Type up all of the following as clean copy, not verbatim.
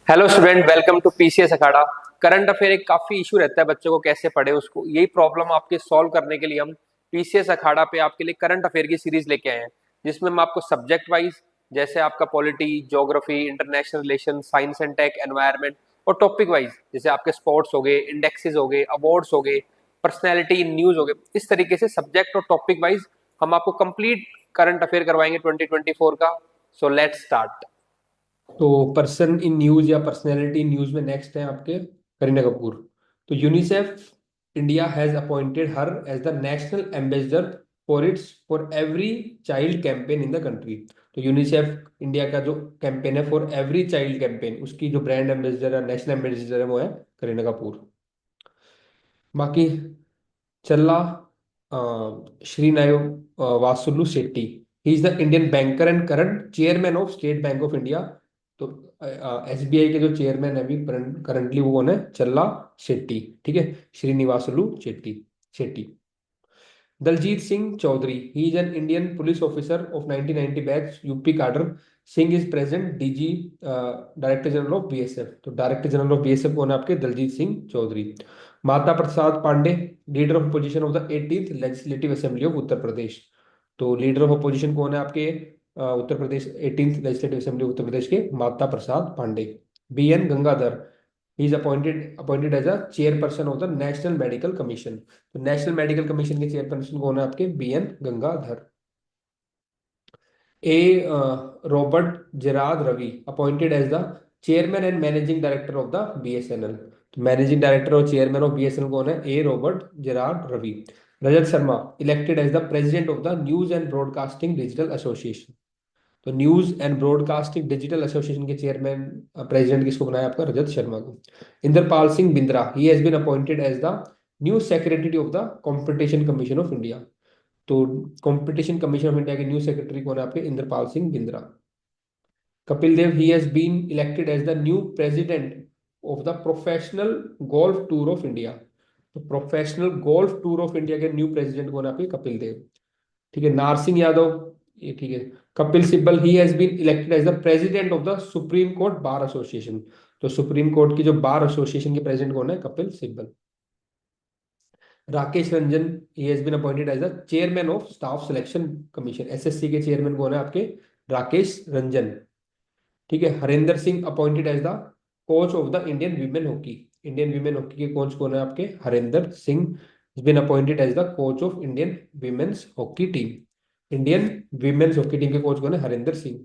Hello student, welcome to PCS Akhada. Current affair एक काफी issue रहता है, बच्चों को कैसे पढ़े उसको, यही प्रॉब्लम आपके सॉल्व करने के लिए हम पीसीएस अखाड़ा पे आपके लिए करंट अफेयर की सीरीज लेके आए हैं, जिसमें हम आपको सब्जेक्ट वाइज जैसे आपका polity, geography, international relation, science and tech, environment, और टॉपिक वाइज जैसे आपके स्पोर्ट्स हो गए, इंडेक्सेस हो गए, अवार्ड्स हो गए, पर्सनैलिटी इन न्यूज हो गए, इस तरीके से सब्जेक्ट और टॉपिक वाइज हम आपको कंप्लीट करंट अफेयर करवाएंगे 2024 का। So let's start. तो पर्सन इन न्यूज या पर्सनैलिटी इन न्यूज में नेक्स्ट है आपके करीना कपूर। तो UNICEF India has appointed her as the national ambassador for every child campaign in the country. तो यूनिसेफ इंडिया का जो कैंपेन है फॉर एवरी चाइल्ड कैंपेन, उसकी जो ब्रांड एम्बेसडर है, नेशनल एम्बेसडर है, वो है करीना कपूर। बाकी Challa Srinivasulu Setty, he is the Indian banker and current chairman of State Bank of India. तो एसबीआई के जो चेयरमैन है अभी करंटली वो कौन है? चल्ला शेट्टी। ठीक है, Srinivasulu Setty Setty. Daljit Singh Chaudhary, he is an Indian police officer of 1990 batch, UP cadre. Singh is present DG, director general of BSF. तो डायरेक्टर जनरल ऑफ बीएसएफ कौन है आपके? Daljit Singh Chaudhary. Mata Prasad Pandey, leader of opposition of the 18th legislative assembly of Uttar Pradesh. तो लीडर ऑफ अपोजिशन कौन है आपके Uttar Pradesh 18th legislative assembly उत्तर प्रदेश के? Mata Prasad Pandey. B N Gangadhar, he is appointed as a chairperson of the national medical commission. तो national medical commission के chairperson कौन है आपके? B N Gangadhar. A Robert Gerard Ravi, appointed as the chairman and managing director of the BSNL. तो managing director और chairman of BSNL कौन है? A Robert Gerard Ravi. Rajat Sharma, elected as the president of the news and broadcasting digital association. तो news and broadcasting digital association के chairman president किसको बनाया? आपका रजत शर्मा को। Indrapal Singh Bindra, he has been appointed as the new secretary of the competition commission of India. तो competition commission of India के new secretary कौन है आपके? Indrapal Singh Bindra. Kapil Dev, he has been elected as the new president of the professional golf tour of India. तो professional golf tour of India के new president कौन है आपके? कपिल देव। ठीक है, नारसिंह यादव, ये ठीक है। Kapil Sibal, he has been elected as the president of the supreme court bar association. तो सुप्रीम कोर्ट की जो बार एसोसिएशन के प्रेसिडेंट कौन है? Kapil Sibal. Rakesh Ranjan, he has been appointed as the chairman of staff selection commission. SSC के चेयरमैन कौन है आपके? राकेश रंजन। ठीक है, Harinder Singh appointed as the coach of the Indian women hockey. Indian women hockey के कोच कौन है आपके? Harinder Singh been appointed as the coach of Indian women's hockey team. Indian women's hockey team के कोच कौन है? Harinder Singh.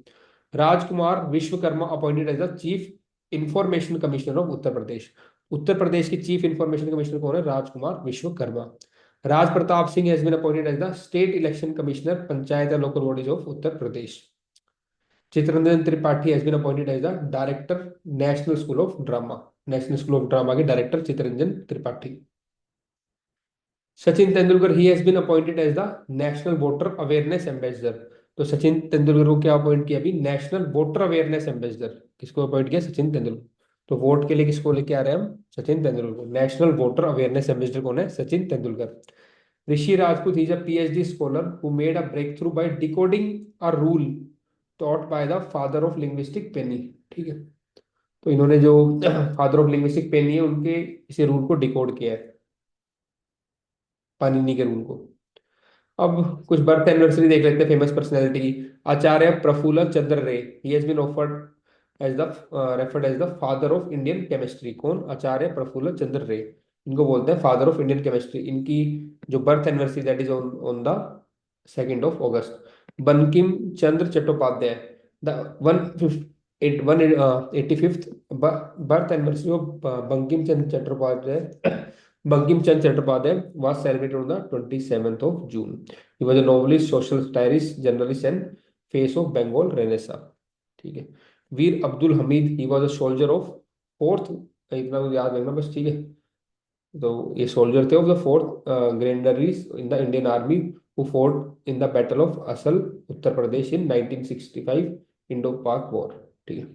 Rajkumar Vishwakarma, appointed as the chief information commissioner of Uttar Pradesh. Uttar Pradesh के chief information commissioner कौन है? Rajkumar Vishwakarma. Raj Pratap Singh has been appointed as the state election commissioner, panchayat and local bodies of Uttar Pradesh. Chittaranjan Tripathi has been appointed as the director, national school of drama. National school of drama के director Chittaranjan Tripathi. Sachin Tendulkar, he has been appointed as the national voter awareness ambassador. तो सचिन तेंदुलकर को क्या appoint किया अभी? National voter awareness ambassador. किसको appoint किया? सचिन तेंदुलकर। तो vote के लिए किसको लेके आ रहे हैं हम? सचिन तेंदुलकर को। नेशनल वोटर अवेयरनेस एम्बेसडर कौन है? Sachin Tendulkar. Rishi Rajput, he is a PhD scholar who made a breakthrough by decoding a rule taught by the father of linguistic Panini. ठीक है, तो इन्होंने जो फादर ऑफ लिंग्विस्टिक पेनी है, उनके इसे रूल को डिकोड किया है, पानिनी के रूल को। अब कुछ बर्थ एनिवर्सरी देख लेते हैं फेमस पर्सनैलिटी की। आचार्य Prafulla Chandra Ray, he has been offered as the referred as the father of Indian chemistry. कौन? आचार्य प्रफुल्ल चंद्र रे। इनको बोलते हैं फादर ऑफ इंडियन केमिस्ट्री। इनकी जो birth anniversary that is on the 2nd of August। Bankim Chandra Chattopadhyay, the one 185th birth anniversary of Bankim Chandra Chattopadhyay. Bankim Chand Chattopadhyay was celebrated on the 27th of June. He was a novelist, social satirist, journalist, and face of Bengal Renaissance. ठीक है। Veer Abdul Hamid, he was a soldier of fourth, इतना तो याद रखना बस। ठीक है, तो ये सोल्जर थे of the fourth grenadiers in the Indian army, who fought in the battle of Asal, Uttar Pradesh in 1965 Indo पाक वॉर। ठीक है।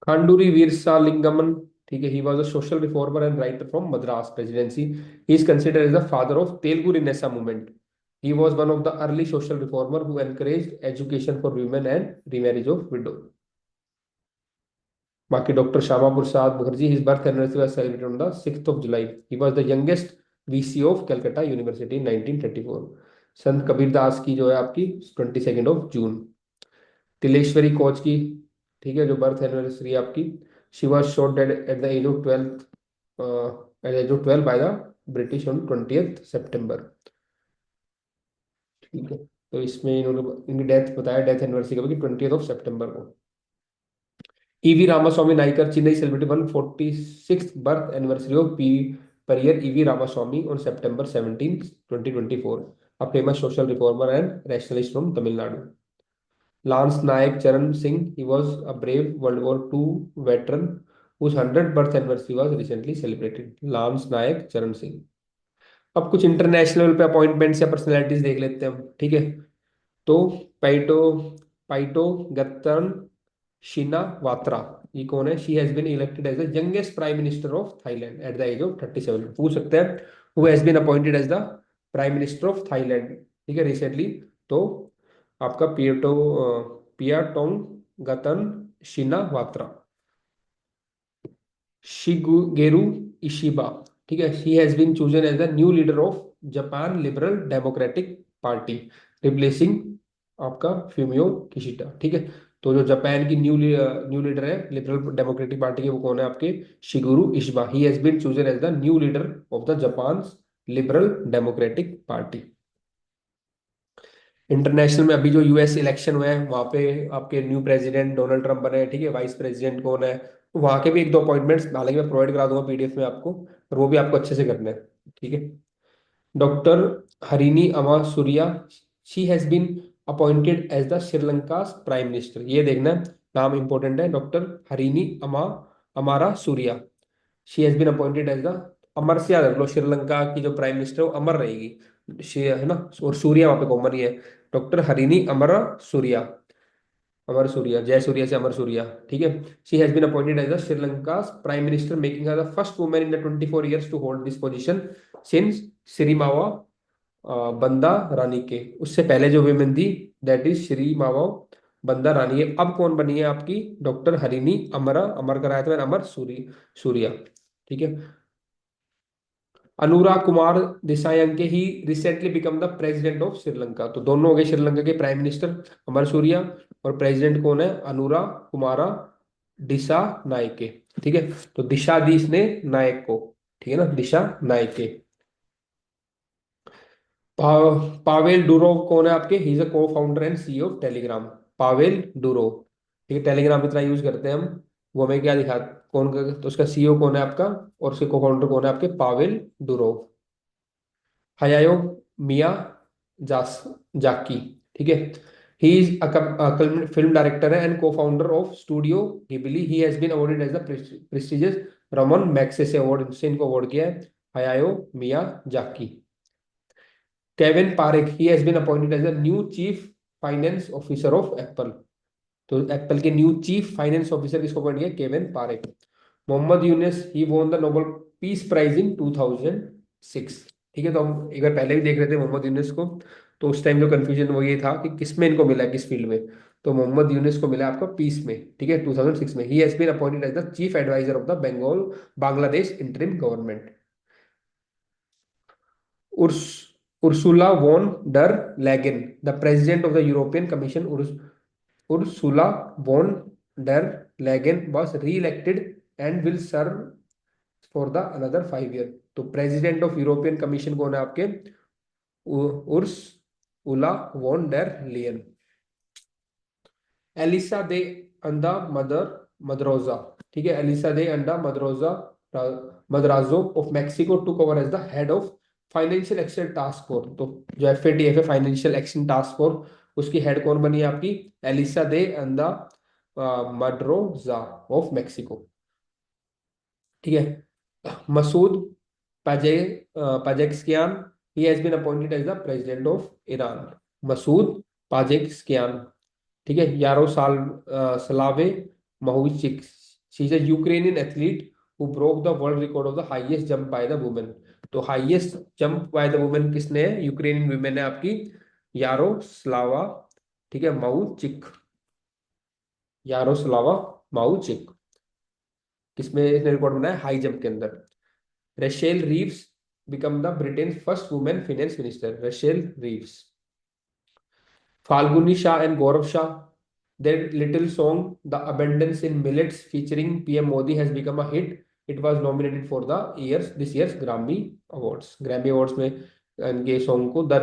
खांडूरी वीरसालिंगमन, ठीक है, he was a social reformer and writer from Madras presidency. He is considered as the father of Telugu renaissance movement. He was one of the early social reformer who encouraged education for women and remarriage of widow. बाकी doctor Shyama Prasad Mukherjee, his birth anniversary was celebrated on the 6th of July. He was the youngest VC of Calcutta University in 1934. संत कबीर दास की जो है आपकी 22nd of June. Tileshwari coach की, ठीक है, जो birth anniversary है आपकी, she was shot dead at the age of 12 by the British on 20th September. ठीक है, तो इसमें इन्होंने इनकी डेथ बताया, डेथ एनिवर्सरी कब की, 20th September को. EV Ramasamy Naicker, Chennai celebrates 146th birth anniversary of P per year EV Ramaswamy on September 17, 2024, a famous social reformer and rationalist from Tamil Nadu. Lance Nayak Charan Singh, he was a brave World War II veteran whose 100th birth anniversary was recently celebrated. Lance Nayak Charan Singh. अब कुछ international level पे appointments या personalities देख लेते हैं हम, ठीक है. तो पाइटो पाइटो गत्तन शिनावात्रा, ये कौन है? She has been elected as the youngest prime minister of Thailand at the age of 37. पूछ सकते हैं who has been appointed as the prime minister of Thailand, ठीक है, रिसेंटली. तो आपका Paetongtarn Shinawatra. Shigeru Ishiba, ठीक है, she has been chosen as the new leader of Japan liberal democratic party, replacing आपका फ्यूमियो किशिडा. ठीक है, तो जो जापान की न्यू लीडर है लिबरल डेमोक्रेटिक पार्टी के, वो कौन है आपके? Shigeru Ishiba. He has been chosen as the new leader of the Japan liberal democratic party. International में अभी जो यूएस इलेक्शन हुए हैं, वहां पे आपके न्यू प्रेसिडेंट डोनाल्ड ट्रंप बने हैं, ठीक है. वाइस प्रेसिडेंट कौन है? वहां के भी एक दो अपॉइंटमेंट्स हालांकि मैं प्रोवाइड करा दूंगा पीडीएफ में आपको, और वो भी आपको अच्छे से करने हैं, ठीक है. Doctor Harini Amarasuriya, she has been appointed as the Sri Lanka prime minister. ये देखना है, नाम इंपॉर्टेंट है. Doctor Harini Amarasuriya, she has been appointed as the, Amar से याद रख लो, श्रीलंका की जो प्राइम मिनिस्टर है वो अमर रहेगी, है ना, और सूर्या वहां पे कॉमन ही है. डॉक्टर हरिनी अमरा सूर्या, अमर सूर्या, जय सूर्या से अमर सूर्या, ठीक है. She has been appointed as the Sri Lanka prime minister, making her the first women in the 24 years to hold this position since Sirimavo बंदा रानी के. उससे पहले जो विमेन थी, दैट इज श्रीमावा बंदा रानी है. अब कौन बनी है आपकी? डॉक्टर हरिनी अमरा, अमर कराया था मैंने, अमर सूर्या, ठीक है. Anurag Kumar Dissanayake he recently become the president of Sri Lanka. तो दोनों हो गए श्रीलंका के प्राइम मिनिस्टर, अमर सूर्या, और प्रेसिडेंट कौन है? अनुराग कुमारा दिशा नायके, ठीक है. तो दिशा दी इसने नायक को, ठीक है ना, दिशा नायके. पावेल डूरोव कौन है आपके? ही is a co founder and CEO of Telegram. Pavel Durov, ठीक है, टेलीग्राम इतना यूज करते हैं हम, वो हमें क्या दिखा, कौन तो उसका सीईओ कौन है आपका, और उसके को फाउंडर कौन है आपके? Pavel Durov. हयायो मिया जास जाकी, ठीक है. ही इज फिल्म डायरेक्टर है and co founder of studio Ghibli. He has been awarded as the prestigious Ramon Magsaysay award, इनसे इनको अवार्ड किया है, Hayao Miyazaki. Kevin Parekh, he has been appointed as the new chief finance officer of Apple. तो Apple के new chief finance officer किसको appoint किया? Kevin Parekh. Mohammad Yunus, he won the Nobel peace prize in 2006, ठीक है. तो हम एक बार पहले भी देख रहे थे मोहम्मद यूनुस को, तो उस टाइम जो कंफ्यूजन वो ये था कि किस में इनको मिला है, किस फील्ड में. तो मोहम्मद यूनुस को मिला आपका पीस में, ठीक है, 2006 में. He has been appointed as the chief adviser of the Bengal Bangladesh interim government. Urs Ursula von der Leyen, the president of the European commission. Ursula von der Leyen was re-elected and will serve for the another 5 years. तो president of European commission कौन है आपके? Ursula von der Leyen. Elisa de Anda Madrazo, ठीक है, Elisa de Anda Madrazo of Mexico to cover as the head of financial action task force. तो जो FATF है, financial action task force, उसकी head कौन बनी है आपकी? एलिसा दे अंडा मड्रोजा ऑफ मेक्सिको, ठीक है. Masoud Peze Pezeshkian, he has been appointed as the president of Iran. Masoud Pezeshkian, ठीक है. Yaroslava Mahuchikh, she is a Ukrainian athlete who broke the world record of the highest jump by the women. तो highest jump by the women किसने है? Ukrainian women है आपकी Yaroslava, ठीक है, माउचिक, Yaroslava माउचिक। किसमें इसने रिकॉर्ड बनाया? हाई जंप के अंदर। Rachel Reeves become the Britain first women finance minister, Rachel Reeves. Falguni Shah and Gaurav Shah. Their little song, The Abundance in Millets, featuring PM Modi, has become a hit. It was nominated for the this year's Grammy Awards. Grammy Awards में इनके song को the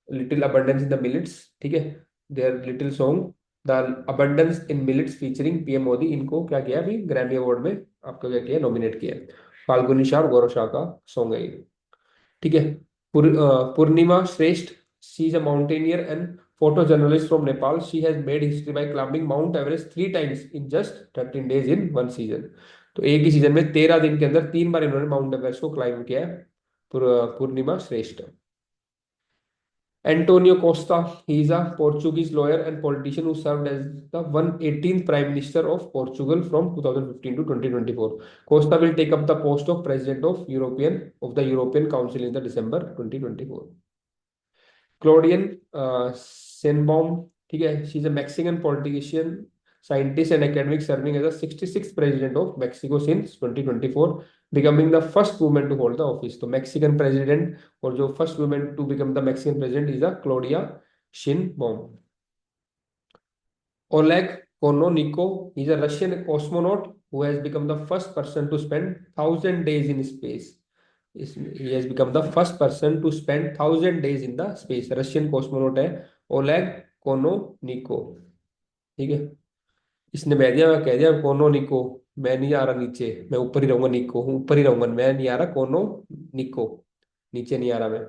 little abundance in the millets, ठीक है, their little song the abundance in millets featuring PM Modi, इनको क्या किया अभी Grammy award में आपका क्या किया? नॉमिनेट किया है। फाल्गुनी शाह और गौरव शाह का सॉन्ग है ये, ठीक है। पूर्णिमा श्रेष्ठ, she is a mountaineer and photo journalist from Nepal. She has made history by climbing Mount Everest 3 times in just 13 days in one season. तो एक ही सीजन में 13 दिन के अंदर 3 बार इन्होंने माउंट एवरेस्ट को क्लाइम किया है। पूर्णिमा श्रेष्ठ। Antonio Costa, he is a Portuguese lawyer and politician who served as the 118th Prime Minister of Portugal from 2015 to 2024. Costa will take up the post of President of the European Council in the December 2024. क्लोडियन Sheinbaum, ठीक है, she is a Mexican politician, scientist and academic serving as a 66th president of Mexico since 2024, becoming the first women to hold the office. तो Mexican president और जो first women to become the Mexican president is a Claudia Sheinbaum. Oleg Kononenko is a Russian cosmonaut who has become the first person to spend 1,000 days in space. He has become the first person to spend 1,000 days in the space. Russian cosmonaut है Oleg कोनोनिको, ठीक है। इसने कह दिया कोनोनिको, मैं नहीं आ रहा नीचे, मैं ऊपर ही रहूंगा, निको हूँ ऊपर ही रहूंगा, मैं नहीं आ रहा कोनोनिको, नीचे नहीं आ रहा मैं।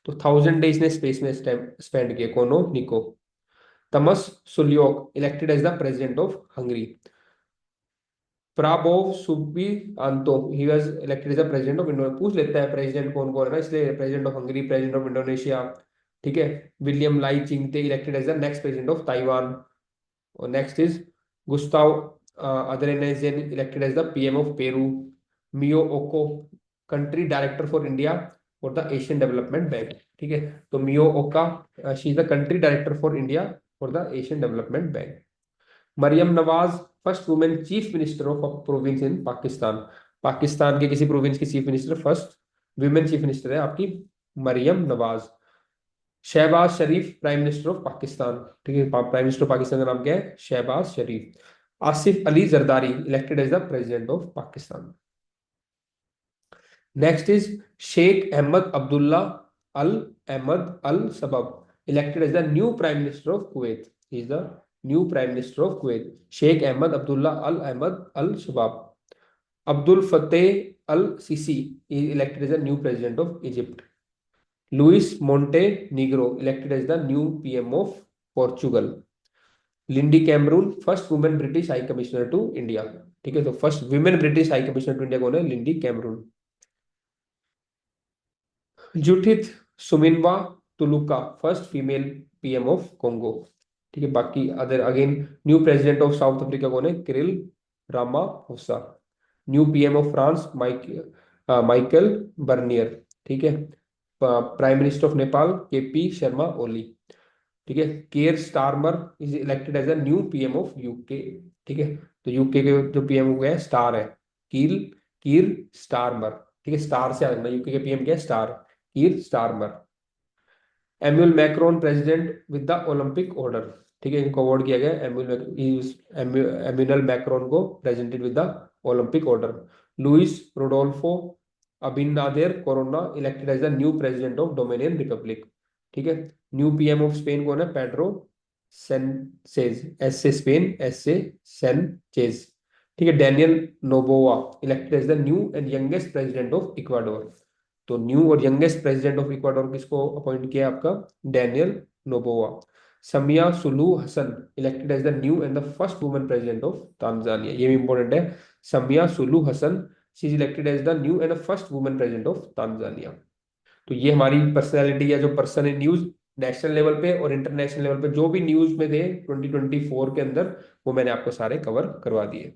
तो 1,000 days ने स्पेस में स्पेंड किए Kononenko. Tamas Sulyok elected as the president of Hungary. Prabowo Subianto he was elected as the president of Indonesia. पूछ लेता है प्रेसिडेंट कौन कौन है ना, इसलिए president of Hungary, president of Indonesia, ठीक है। William Lai Chingte elected as the next president of Taiwan. और next is Gustavo Adrianzen elected as the PM of Peru. Mio Oka country director for India और the Asian development bank, ठीक है। तो Mio Oka she is the country director for India for the Asian development bank. Maryam Nawaz first women chief minister of a province in Pakistan. Pakistan के किसी province की chief minister first women chief minister है आपकी Maryam Nawaz. Shehbaz Sharif prime minister of Pakistan, ठीक है, prime minister of Pakistan का नाम क्या है? Shehbaz Sharif. Asif Ali Zardari elected as the president of Pakistan. Next is Sheikh Ahmad Al Sabah elected as the new prime minister of Kuwait. He is the new prime minister of Kuwait, Sheikh Ahmad Abdullah Al Ahmad Al Sabah. Abdel Fattah El Sisi elected as the new president of Egypt. Luis Montenegro elected as the new PM of Portugal. Lindy Cameron first women British high commissioner to India, ठीक है। तो first women British high commissioner to India कौन है? Lindy Cameron. Judith Suminwa Tuluka first female PM of Congo, ठीक है। बाकी other again new president of South Africa कौन है? Cyril Ramaphosa. New PM of France Michel Barnier, ठीक है। Prime minister of Nepal KP Sharma Oli, ठीक है। Keir Starmer is elected as a new PM of UK, ठीक है। तो यूके के जो पीएम हुए हैं स्टार है कीर कीर स्टारमर, ठीक है। स्टार से आना, यूके के पीएम क्या है? Star, Keir Starmer. Emmanuel Macron president with the Olympic order, ठीक है, इनको अवार्ड किया गया एम्यूनल मैक्रोन को president with the Olympic order. Luis Rodolfo Abinader Corona elected as the new president of Dominican republic, ठीक है। न्यू पीएम ऑफ स्पेन कौन है? पेड्रो सेंचेज, एस से स्पेन, एस से सेंचेज, ठीक है। Daniel Noboa elected as the new and youngest president of Ecuador. तो new और यंगेस्ट प्रेसिडेंट ऑफ इक्वाडोर किसको अपॉइंट किया आपका? Daniel Noboa. Samia Suluhu Hassan elected as the new and the first women president of Tanzania. ये भी important है, Samia Suluhu Hassan she is elected as the new and the first women president of Tanzania. तो ये हमारी personality या जो person है news national level पे और इंटरनेशनल लेवल पे जो भी न्यूज में थे 2024 के अंदर, वो मैंने आपको सारे कवर करवा दिए।